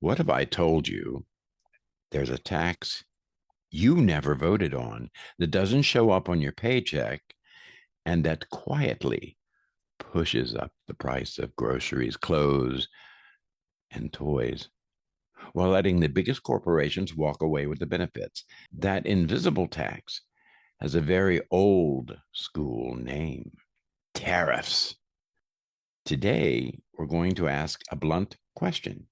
What if I told you there's a tax you never voted on that doesn't show up on your paycheck and that quietly pushes up the price of groceries, clothes, and toys while letting the biggest corporations walk away with the benefits? That invisible tax has a very old school name: tariffs. Today, we're going to ask a blunt question.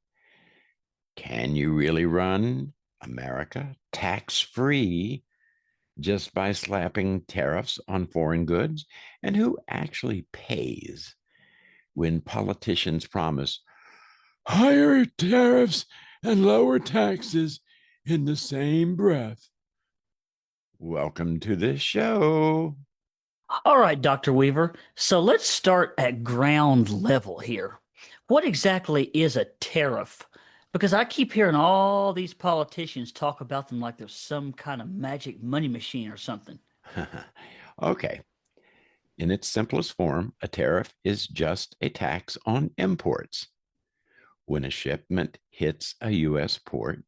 Can you really run America tax free just by slapping tariffs on foreign goods? And who actually pays when politicians promise higher tariffs and lower taxes in the same breath? Welcome to the show. All right, Dr. Weaver. So let's start at ground level here. What exactly is a tariff? Because I keep hearing all these politicians talk about them like there's some kind of magic money machine or something. Okay. In its simplest form, a tariff is just a tax on imports. When a shipment hits a U.S. port,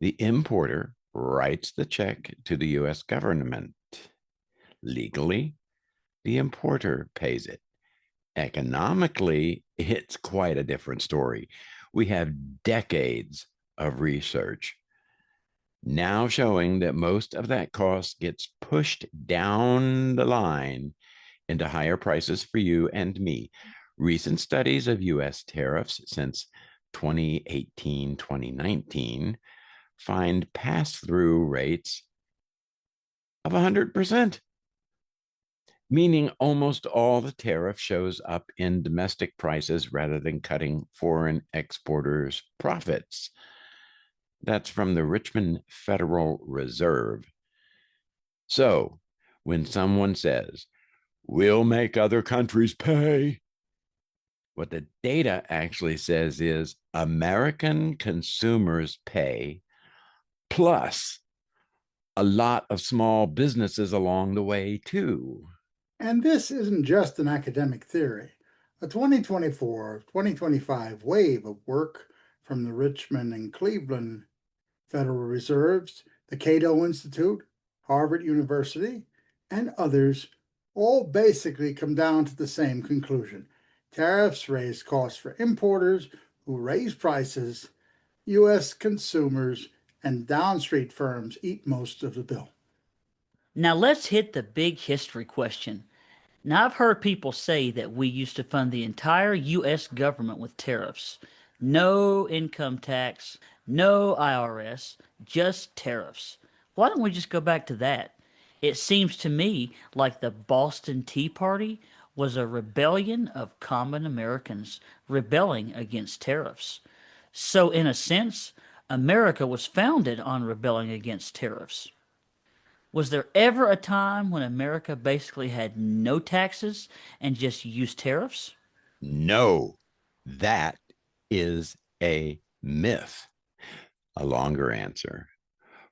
the importer writes the check to the U.S. government. Legally, the importer pays it. Economically, it's quite a different story. We have decades of research now showing that most of that cost gets pushed down the line into higher prices for you and me. Recent studies of US tariffs since 2018, 2019 find pass through rates of 100%, meaning almost all the tariff shows up in domestic prices rather than cutting foreign exporters' profits. That's from the Richmond Federal Reserve. So when someone says, we'll make other countries pay, what the data actually says is American consumers pay plus a lot of small businesses along the way, too. And this isn't just an academic theory. A 2024-2025 wave of work from the Richmond and Cleveland Federal Reserves, the Cato Institute, Harvard University, and others all basically come down to the same conclusion. Tariffs raise costs for importers who raise prices. U.S. consumers and downstreet firms eat most of the bill. Now let's hit the big history question. Now I've heard people say that we used to fund the entire U.S. government with tariffs. No income tax, no IRS, just tariffs. Why don't we just go back to that? It seems to me like the Boston Tea Party was a rebellion of common Americans rebelling against tariffs. So, in a sense, America was founded on rebelling against tariffs. Was there ever a time when America basically had no taxes and just used tariffs? No, that is a myth. A longer answer.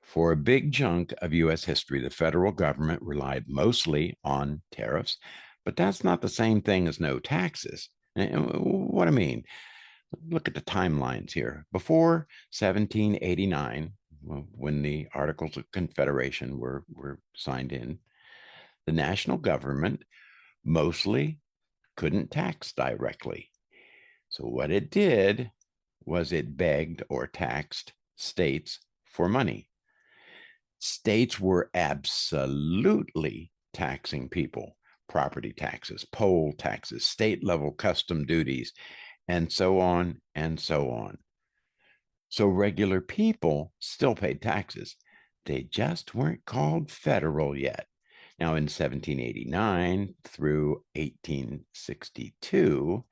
For a big chunk of US history, the federal government relied mostly on tariffs, but that's not the same thing as no taxes. What I mean, look at the timelines here. Before 1789, when the Articles of Confederation were signed in, the national government mostly couldn't tax directly. So what it did was it begged or taxed states for money. States were absolutely taxing people: property taxes, poll taxes, state level custom duties, and so on and so on. So regular people still paid taxes. They just weren't called federal yet. Now, in 1789 through 1862,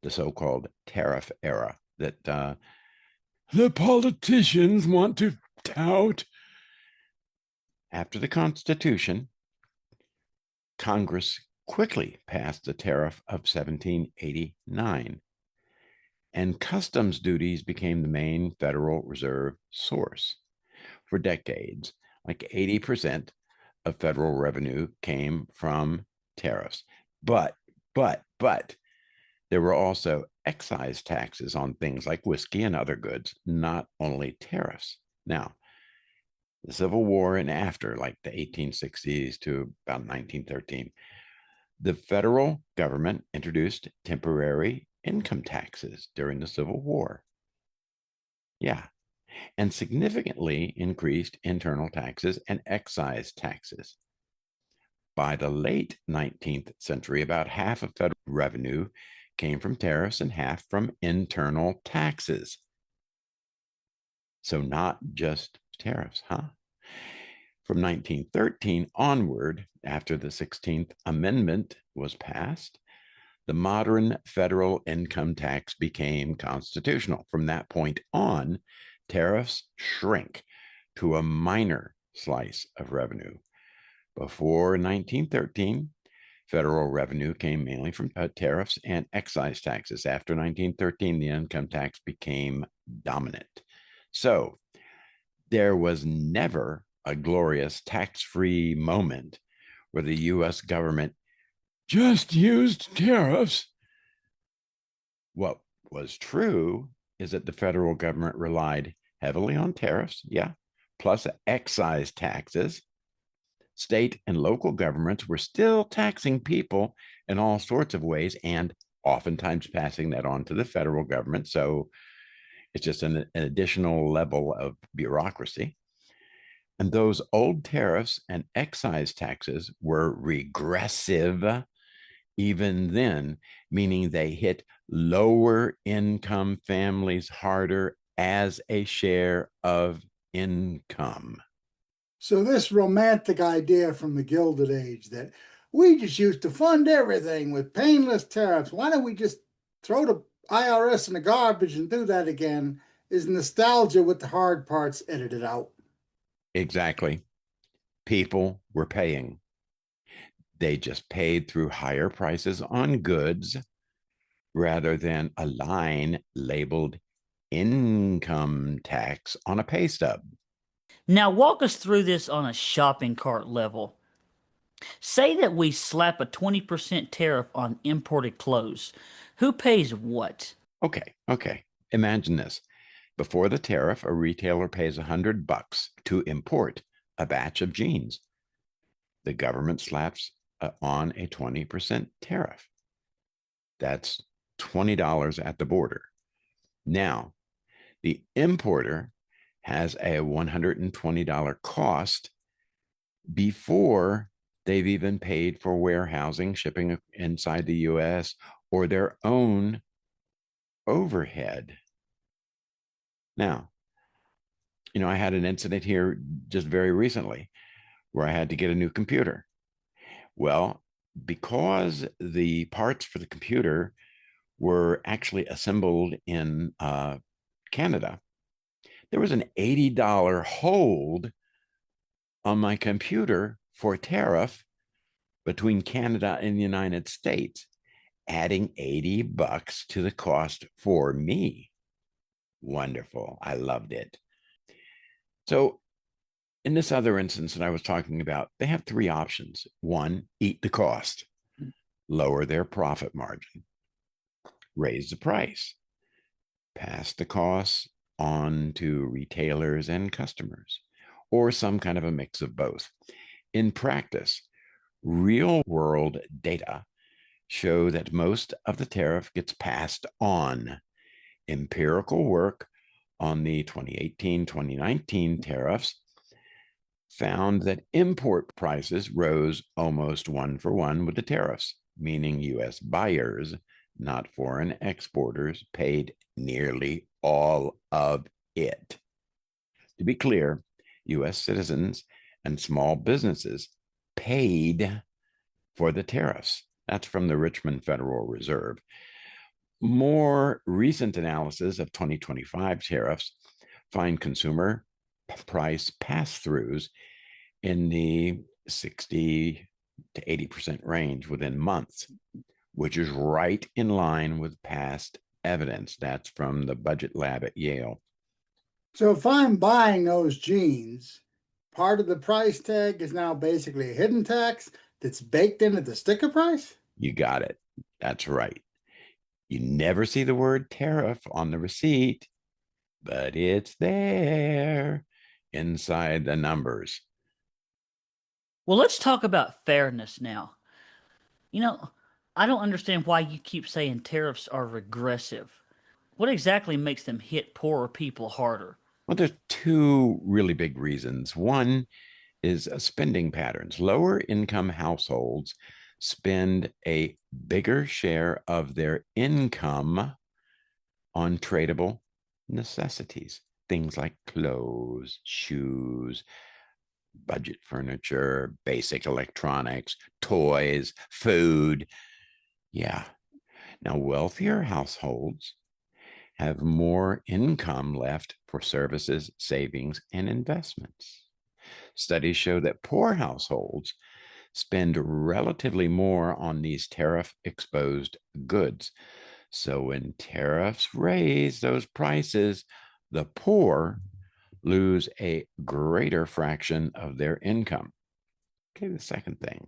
the so called tariff era that the politicians want to tout. After the Constitution, Congress quickly passed the tariff of 1789, and customs duties became the main Federal Reserve source. For decades, like 80% of federal revenue came from tariffs. But there were also excise taxes on things like whiskey and other goods, not only tariffs. Now, the Civil War and after, like the 1860s to about 1913, the federal government introduced temporary income taxes during the Civil War. Yeah, and significantly increased internal taxes and excise taxes. By the late 19th century, about half of federal revenue came from tariffs and half from internal taxes. So, not just tariffs, huh? From 1913 onward, after the 16th Amendment was passed, the modern federal income tax became constitutional. From that point on, tariffs shrink to a minor slice of revenue. Before 1913, federal revenue came mainly from tariffs and excise taxes. After 1913, the income tax became dominant. So there was never a glorious tax-free moment where the US government just used tariffs. What was true is that the federal government relied heavily on tariffs, yeah, plus excise taxes. State and local governments were still taxing people in all sorts of ways and oftentimes passing that on to the federal government. So it's just an additional level of bureaucracy. And those old tariffs and excise taxes were regressive even then, meaning they hit lower income families harder as a share of income. So this romantic idea from the Gilded Age that we just used to fund everything with painless tariffs. Why don't we just throw the IRS in the garbage and do that again? Is nostalgia with the hard parts edited out. Exactly. People were paying. They just paid through higher prices on goods rather than a line labeled income tax on a pay stub. Now, walk us through this on a shopping cart level. Say that we slap a 20% tariff on imported clothes. Who pays what? Okay. Imagine this. Before the tariff, a retailer pays $100 to import a batch of jeans. The government slaps on a 20% tariff. That's $20 at the border. Now, the importer has a $120 cost before they've even paid for warehousing, shipping inside the US, or their own overhead. Now, I had an incident here just very recently where I had to get a new computer. Well, because the parts for the computer were actually assembled in Canada, there was an $80 hold on my computer for tariff between Canada and the United States, adding $80 to the cost for me. Wonderful. I loved it. So, in this other instance that I was talking about, they have three options. One, eat the cost, lower their profit margin, raise the price, pass the costs on to retailers and customers, or some kind of a mix of both. In practice, real world data show that most of the tariff gets passed on. Empirical work on the 2018-2019 tariffs found that import prices rose almost one for one with the tariffs, meaning US buyers, not foreign exporters, paid nearly all of it. To be clear, US citizens and small businesses paid for the tariffs. That's from the Richmond Federal Reserve. More recent analysis of 2025 tariffs find consumer price pass-throughs in the 60 to 80% range within months, which is right in line with past evidence. That's from the budget lab at Yale. So if I'm buying those jeans, part of the price tag is now basically a hidden tax that's baked into the sticker price? You got it. That's right. You never see the word tariff on the receipt, but it's there inside the numbers. Well, let's talk about fairness now. You know, I don't understand why you keep saying tariffs are regressive. What exactly makes them hit poorer people harder? Well, there's two really big reasons. One is spending patterns. Lower income households spend a bigger share of their income on tradable necessities, things like clothes, shoes, budget furniture, basic electronics, toys, food. Yeah. Now, wealthier households have more income left for services, savings, and investments. Studies show that poor households spend relatively more on these tariff exposed goods. So when tariffs raise those prices, the poor lose a greater fraction of their income. Okay, the second thing,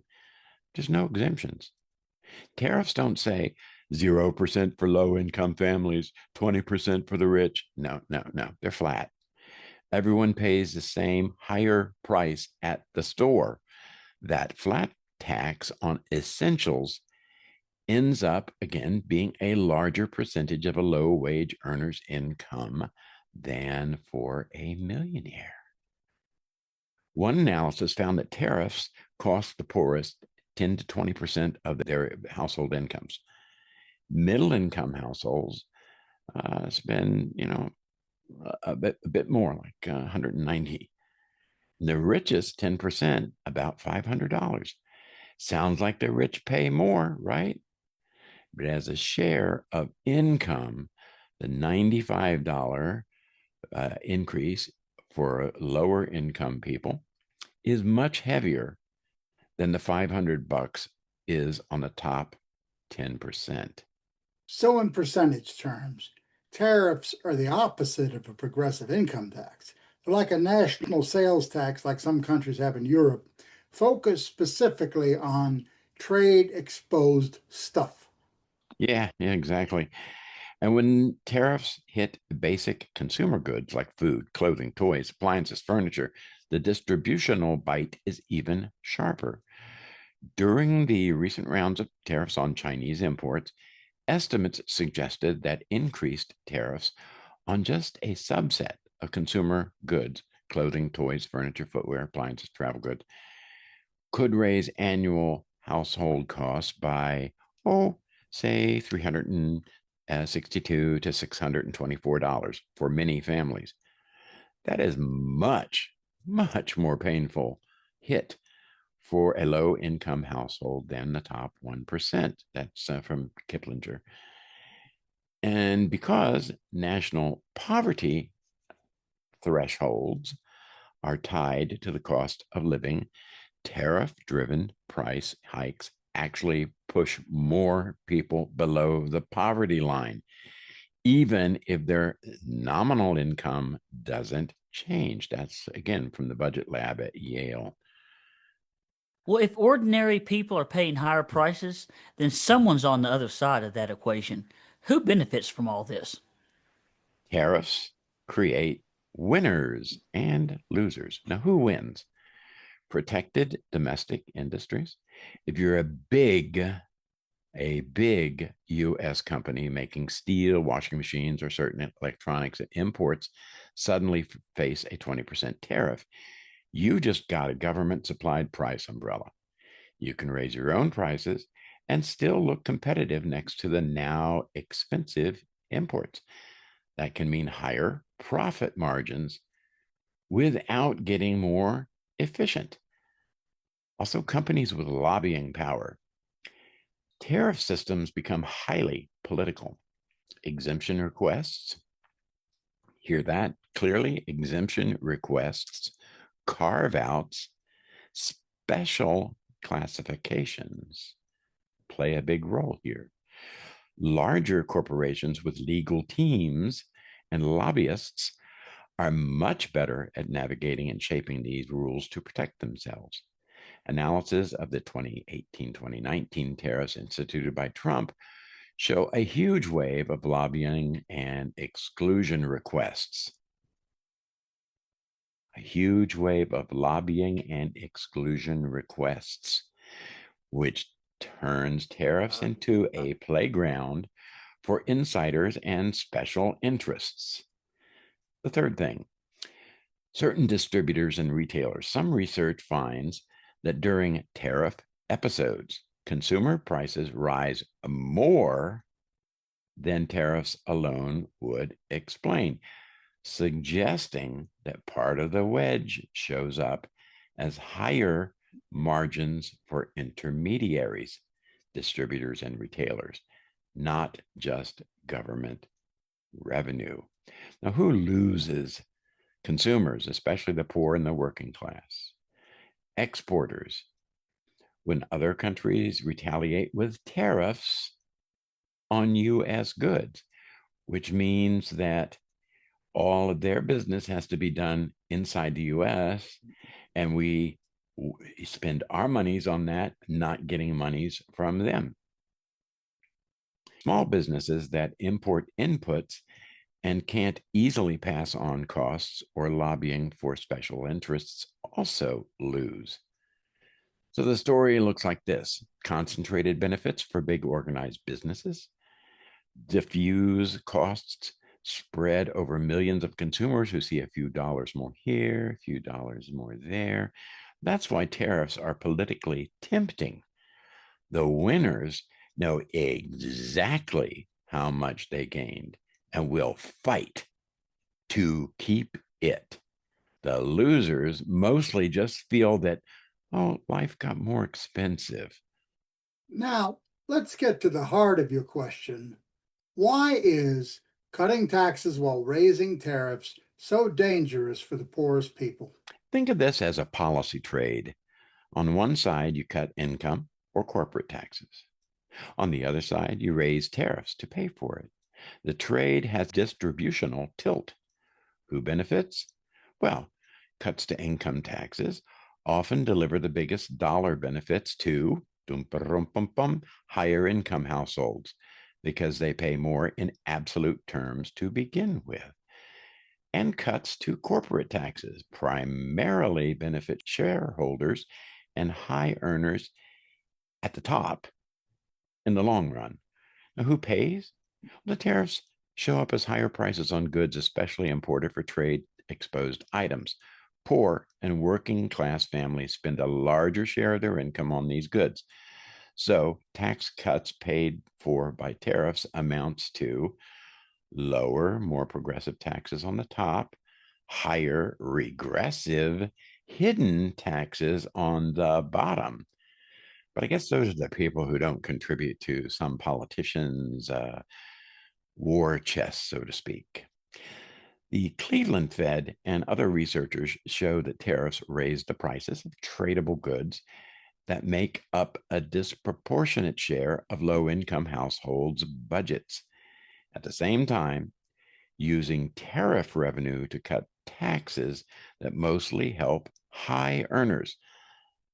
there's no exemptions. Tariffs don't say 0% for low income families, 20% for the rich. No, no, no. They're flat. Everyone pays the same higher price at the store. That flat tax on essentials ends up, again, being a larger percentage of a low wage earner's income than for a millionaire. One analysis found that tariffs cost the poorest 10 to 20% of their household incomes. Middle income households spend, a bit more, like 190. The richest 10%, about $500. Sounds like the rich pay more, right? But as a share of income, the $95 increase for lower income people is much heavier than the $500 is on the top 10%. So, in percentage terms, tariffs are the opposite of a progressive income tax. They're like a national sales tax, like some countries have in Europe, focused specifically on trade exposed stuff. Yeah, exactly. And when tariffs hit basic consumer goods like food, clothing, toys, appliances, furniture, the distributional bite is even sharper. During the recent rounds of tariffs on Chinese imports, estimates suggested that increased tariffs on just a subset of consumer goods, clothing, toys, furniture, footwear, appliances, travel goods, could raise annual household costs by, say, $362 to $624 for many families. That is much, much more painful hit for a low income household than the top 1%. That's from Kiplinger. And because national poverty thresholds are tied to the cost of living, tariff driven price hikes actually push more people below the poverty line, even if their nominal income doesn't change. That's again from the budget lab at Yale. Well, if ordinary people are paying higher prices, then someone's on the other side of that equation. Who benefits from all this? Tariffs create winners and losers. Now, who wins? Protected domestic industries. If you're a big US company making steel, washing machines, or certain electronics and imports suddenly face a 20% tariff, you just got a government supplied price umbrella. You can raise your own prices and still look competitive next to the now expensive imports. That can mean higher profit margins without getting more efficient. Also, companies with lobbying power. Tariff systems become highly political. Exemption requests, hear that clearly? Exemption requests, carve outs, special classifications play a big role here. Larger corporations with legal teams and lobbyists are much better at navigating and shaping these rules to protect themselves. Analysis of the 2018-2019 tariffs instituted by Trump show a huge wave of lobbying and exclusion requests. A huge wave of lobbying and exclusion requests, which turns tariffs into a playground for insiders and special interests. The third thing, certain distributors and retailers. Some research finds that during tariff episodes, consumer prices rise more than tariffs alone would explain, suggesting that part of the wedge shows up as higher margins for intermediaries, distributors, and retailers, not just government revenue. Now, who loses? Consumers, especially the poor and the working class. Exporters, when other countries retaliate with tariffs on US goods, which means that all of their business has to be done inside the US, and we spend our monies on that, not getting monies from them. Small businesses that import inputs and can't easily pass on costs or lobbying for special interests also lose. So the story looks like this: concentrated benefits for big organized businesses, diffuse costs spread over millions of consumers who see a few dollars more here, a few dollars more there. That's why tariffs are politically tempting. The winners know exactly how much they gained and will fight to keep it. The losers mostly just feel that, oh, life got more expensive. Now, let's get to the heart of your question. Why is cutting taxes while raising tariffs so dangerous for the poorest people? Think of this as a policy trade. On one side, you cut income or corporate taxes. On the other side, you raise tariffs to pay for it. The trade has distributional tilt. Who benefits? Well, cuts to income taxes often deliver the biggest dollar benefits to higher income households because they pay more in absolute terms to begin with. And cuts to corporate taxes primarily benefit shareholders and high earners at the top in the long run. Now, who pays? The tariffs show up as higher prices on goods, especially imported for trade exposed items. Poor and working class families spend a larger share of their income on these goods. So, tax cuts paid for by tariffs amounts to lower, more progressive taxes on the top, higher, regressive, hidden taxes on the bottom. But I guess those are the people who don't contribute to some politicians' war chest, so to speak. The Cleveland Fed and other researchers show that tariffs raise the prices of tradable goods that make up a disproportionate share of low income households' budgets. At the same time, using tariff revenue to cut taxes that mostly help high earners,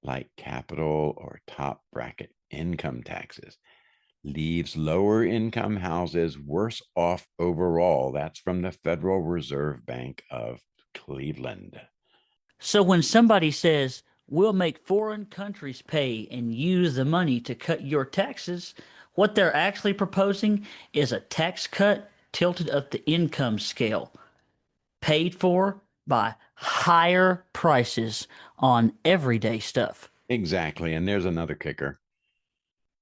like capital or top bracket income taxes, leaves lower income houses worse off overall. That's from the Federal Reserve Bank of Cleveland. So when somebody says, we'll make foreign countries pay and use the money to cut your taxes, what they're actually proposing is a tax cut tilted up the income scale, paid for by higher prices on everyday stuff. Exactly. And there's another kicker.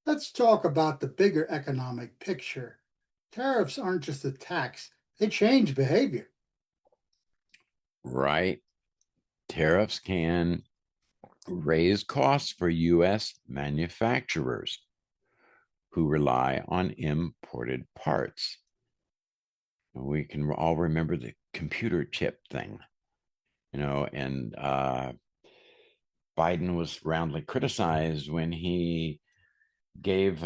Let's talk about the bigger economic picture. Tariffs aren't just a tax, they change behavior. Right? Tariffs can raise costs for U.S. manufacturers who rely on imported parts. We can all remember the computer chip thing, and Biden was roundly criticized when he gave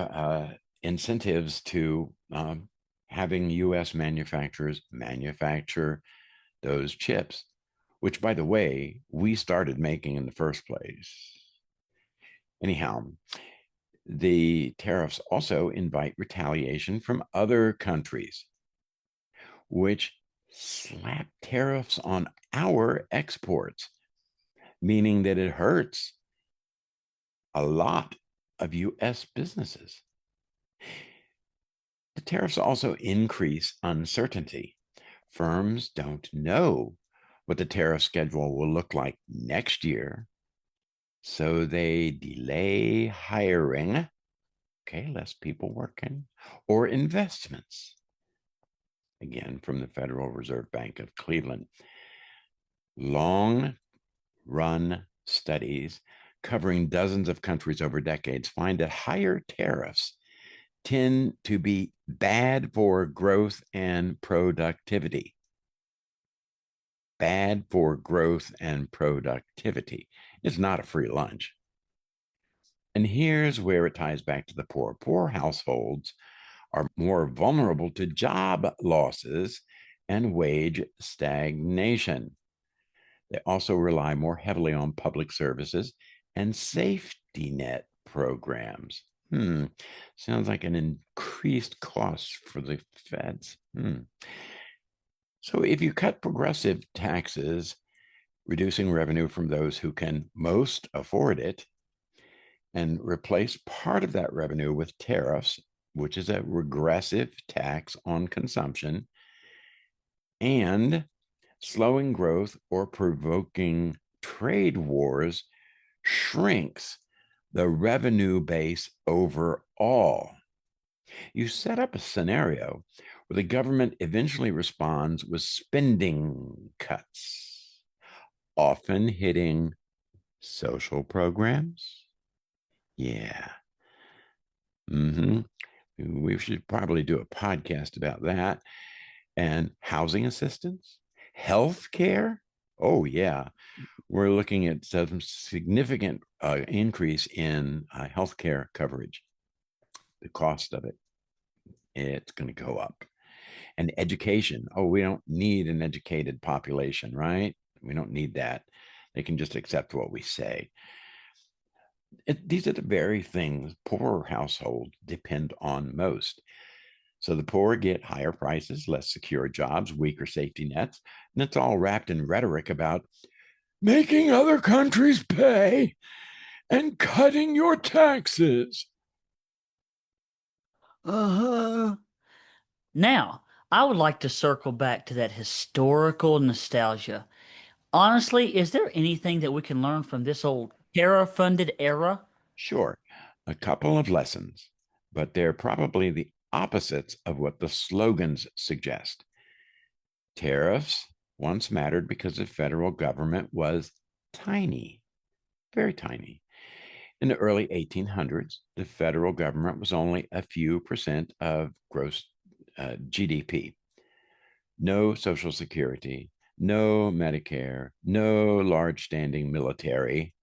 incentives to having U.S. manufacturers manufacture those chips, which, by the way, we started making in the first place. Anyhow, The tariffs also invite retaliation from other countries, which slap tariffs on our exports, meaning that it hurts a lot of US businesses. The tariffs also increase uncertainty. Firms don't know what the tariff schedule will look like next year, so they delay hiring, okay, less people working, or investments. Again, from the Federal Reserve Bank of Cleveland. Long run studies covering dozens of countries over decades find that higher tariffs tend to be bad for growth and productivity. Bad for growth and productivity. It's not a free lunch. And here's where it ties back to the poor. Poor households are more vulnerable to job losses and wage stagnation. They also rely more heavily on public services and safety net programs. Sounds like an increased cost for the feds. So if you cut progressive taxes, reducing revenue from those who can most afford it, and replace part of that revenue with tariffs, which is a regressive tax on consumption, and slowing growth or provoking trade wars shrinks the revenue base overall. You set up a scenario where the government eventually responds with spending cuts, often hitting social programs. Yeah. We should probably do a podcast about that. And housing assistance, health care. Oh, yeah. We're looking at some significant increase in health care coverage. The cost of it, it's going to go up. And education. Oh, we don't need an educated population, right? We don't need that. They can just accept what we say. These are the very things poor households depend on most. So the poor get higher prices, less secure jobs, weaker safety nets, and it's all wrapped in rhetoric about making other countries pay and cutting your taxes. Now, I would like to circle back to that historical nostalgia. Honestly, is there anything that we can learn from this old terror-funded era? Sure, a couple of lessons, but they're probably the opposites of what the slogans suggest. Tariffs once mattered because the federal government was tiny, very tiny. In the early 1800s, the federal government was only a few percent of gross GDP. No Social Security, no Medicare, no large standing military,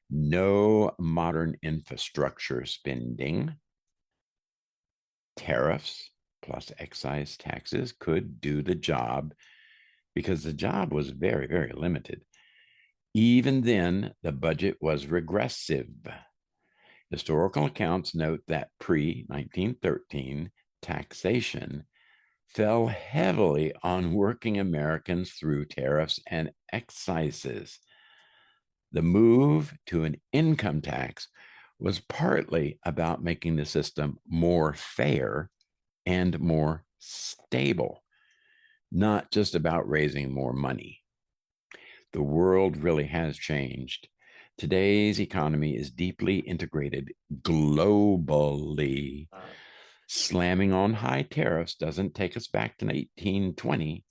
no modern infrastructure spending. Tariffs plus excise taxes could do the job because the job was very, very limited. Even then, the budget was regressive. Historical accounts note that pre 1913 taxation fell heavily on working Americans through tariffs and excises. The move to an income tax was partly about making the system more fair and more stable, not just about raising more money. The world really has changed. Today's economy is deeply integrated globally. Slamming on high tariffs doesn't take us back to 1820.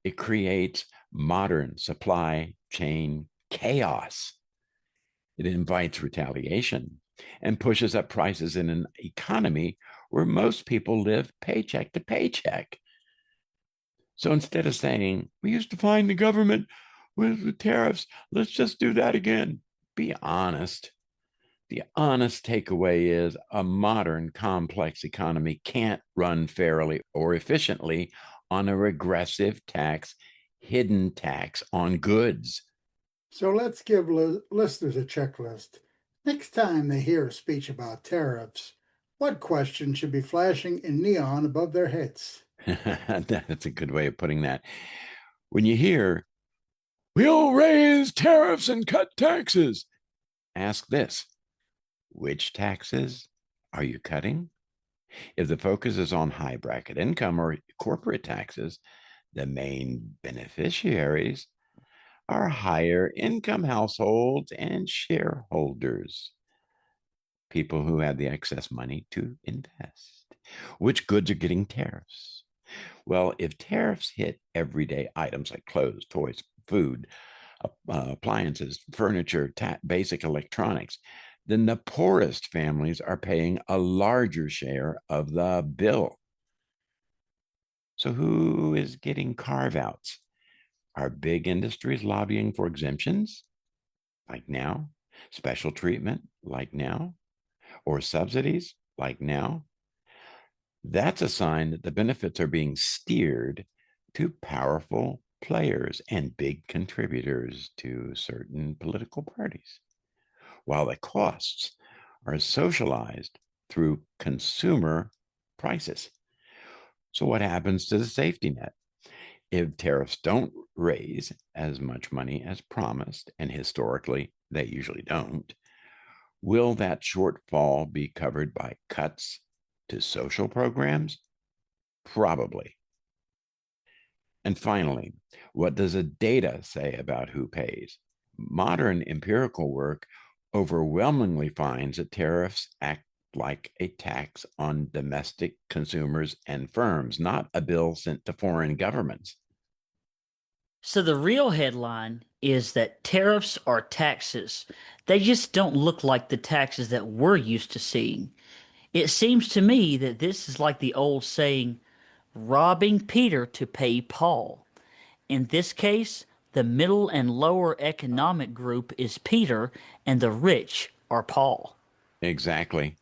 It creates modern supply chain chaos. It invites retaliation and pushes up prices in an economy where most people live paycheck to paycheck. So instead of saying, we used to find the government with the tariffs, let's just do that again, be honest. The honest takeaway is a modern complex economy can't run fairly or efficiently on a regressive tax, hidden tax on goods. So let's give listeners a checklist. Next time they hear a speech about tariffs, what question should be flashing in neon above their heads? That's a good way of putting that. When you hear, we'll raise tariffs and cut taxes, ask this: which taxes are you cutting? If the focus is on high bracket income or corporate taxes, the main beneficiaries are higher income households and shareholders, people who have the excess money to invest. Which goods are getting tariffs? Well, if tariffs hit everyday items like clothes, toys, food, appliances, furniture, basic electronics, then the poorest families are paying a larger share of the bill. So, who is getting carve outs? Are big industries lobbying for exemptions, like now? Special treatment, like now? Or subsidies, like now? That's a sign that the benefits are being steered to powerful players and big contributors to certain political parties, while the costs are socialized through consumer prices. So, what happens to the safety net? If tariffs don't raise as much money as promised, and historically they usually don't, will that shortfall be covered by cuts to social programs? Probably. And finally, what does the data say about who pays? Modern empirical work overwhelmingly finds that tariffs act like a tax on domestic consumers and firms, not a bill sent to foreign governments. So the real headline is that tariffs are taxes. They just don't look like the taxes that we're used to seeing. It seems to me that this is like the old saying, robbing Peter to pay Paul. In this case, the middle and lower economic group is Peter, and the rich are Paul. Exactly.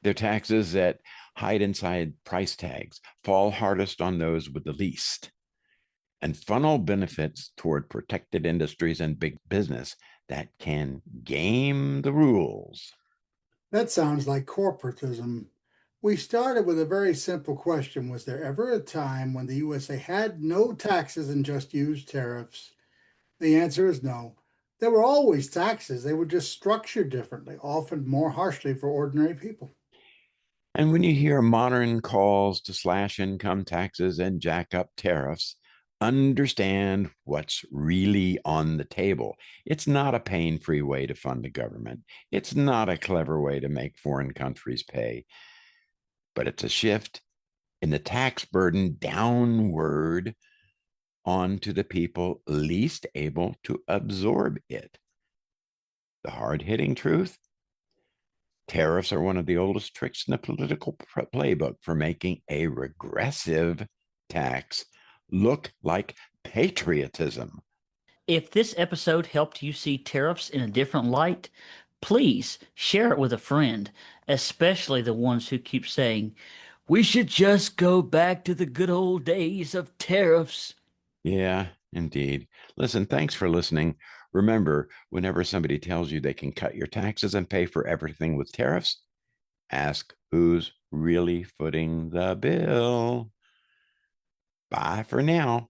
They're taxes that hide inside price tags, fall hardest on those with the least, and funnel benefits toward protected industries and big business that can game the rules. That sounds like corporatism. We started with a very simple question. Was there ever a time when the USA had no taxes and just used tariffs? The answer is no. There were always taxes. They were just structured differently, often more harshly for ordinary people. And when you hear modern calls to slash income taxes and jack up tariffs, understand what's really on the table. It's not a pain free way to fund the government, it's not a clever way to make foreign countries pay, but it's a shift in the tax burden downward onto the people least able to absorb it. The hard hitting truth: tariffs are one of the oldest tricks in the political playbook for making a regressive tax look like patriotism. If this episode helped you see tariffs in a different light, please share it with a friend, especially the ones who keep saying, we should just go back to the good old days of tariffs. Yeah, indeed. Listen, thanks for listening. Remember, whenever somebody tells you they can cut your taxes and pay for everything with tariffs, ask who's really footing the bill. Bye for now.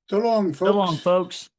So long, So long, folks. folks.